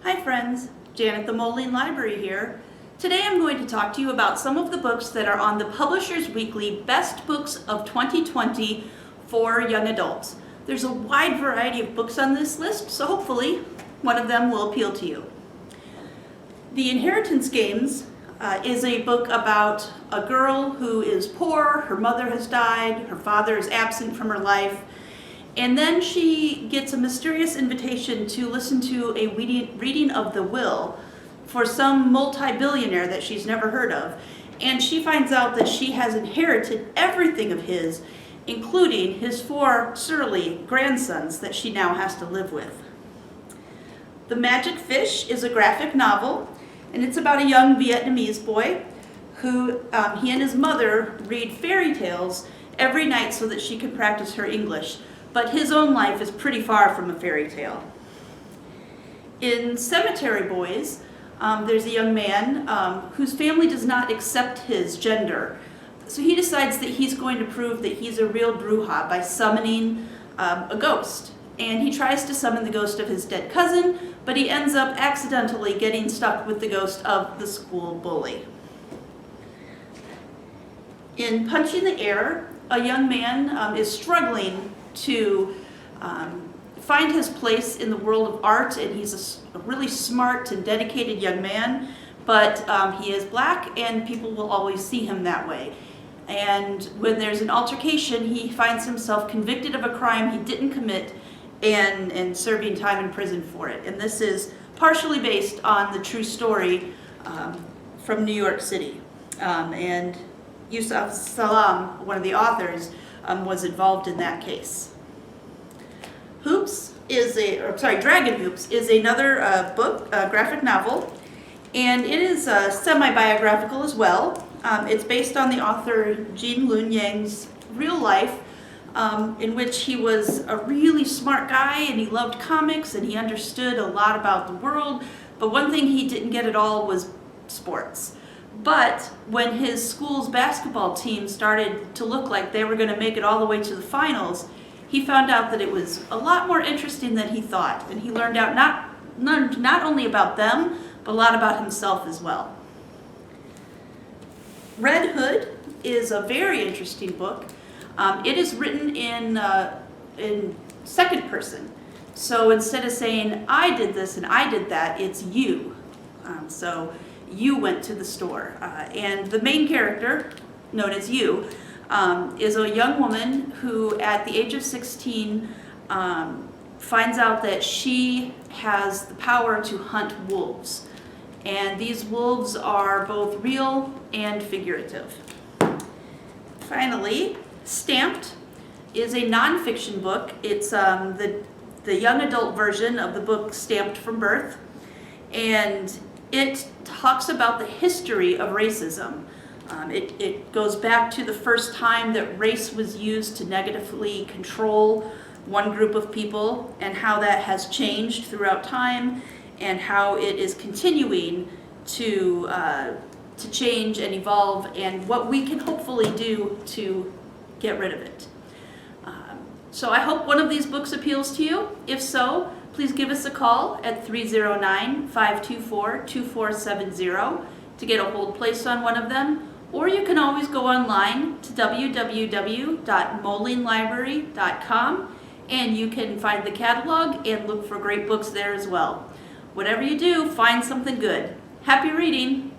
Hi friends, Janet the Moline Library here. Today I'm going to talk to you about some of the books that are on the Publishers Weekly Best Books of 2020 for young adults. There's a wide variety of books on this list, so hopefully one of them will appeal to you. The Inheritance Games is a book about a girl who is poor, her mother has died, her father is absent from her life, and then she gets a mysterious invitation to listen to a reading of the will for some multi-billionaire that she's never heard of. And she finds out that she has inherited everything of his, including his 4 surly grandsons that she now has to live with. The Magic Fish is a graphic novel, and it's about a young Vietnamese boy who he and his mother read fairy tales every night so that she can practice her English. But his own life is pretty far from a fairy tale. In Cemetery Boys, there's a young man whose family does not accept his gender. So he decides that he's going to prove that he's a real Bruja by summoning a ghost. And he tries to summon the ghost of his dead cousin, but he ends up accidentally getting stuck with the ghost of the school bully. In Punching the Air, a young man is struggling to find his place in the world of art, and he's a really smart and dedicated young man, but he is black and people will always see him that way. And when there's an altercation, he finds himself convicted of a crime he didn't commit and serving time in prison for it. And this is partially based on the true story from New York City. And Yusuf Salaam, one of the authors, was involved in that case. Dragon Hoops is another book, graphic novel, and it is semi-biographical as well. It's based on the author Gene Luen Yang's real life, in which he was a really smart guy and he loved comics and he understood a lot about the world, but one thing he didn't get at all was sports. But when his school's basketball team started to look like they were going to make it all the way to the finals, he found out that it was a lot more interesting than he thought, and he learned out not only about them, but a lot about himself as well. Red Hood is a very interesting book. It is written in second person, so instead of saying I did this and I did that, it's you. So you went to the store, and the main character, known as You, is a young woman who at the age of 16 finds out that she has the power to hunt wolves. And these wolves are both real and figurative. Finally, Stamped is a nonfiction book. It's the young adult version of the book Stamped from Birth. And it talks about the history of racism. It goes back to the first time that race was used to negatively control one group of people and how that has changed throughout time and how it is continuing to change and evolve and what we can hopefully do to get rid of it. So I hope one of these books appeals to you. If so, please give us a call at 309-524-2470 to get a hold placed on one of them. Or you can always go online to www.molinelibrary.com and you can find the catalog and look for great books there as well. Whatever you do, find something good. Happy reading!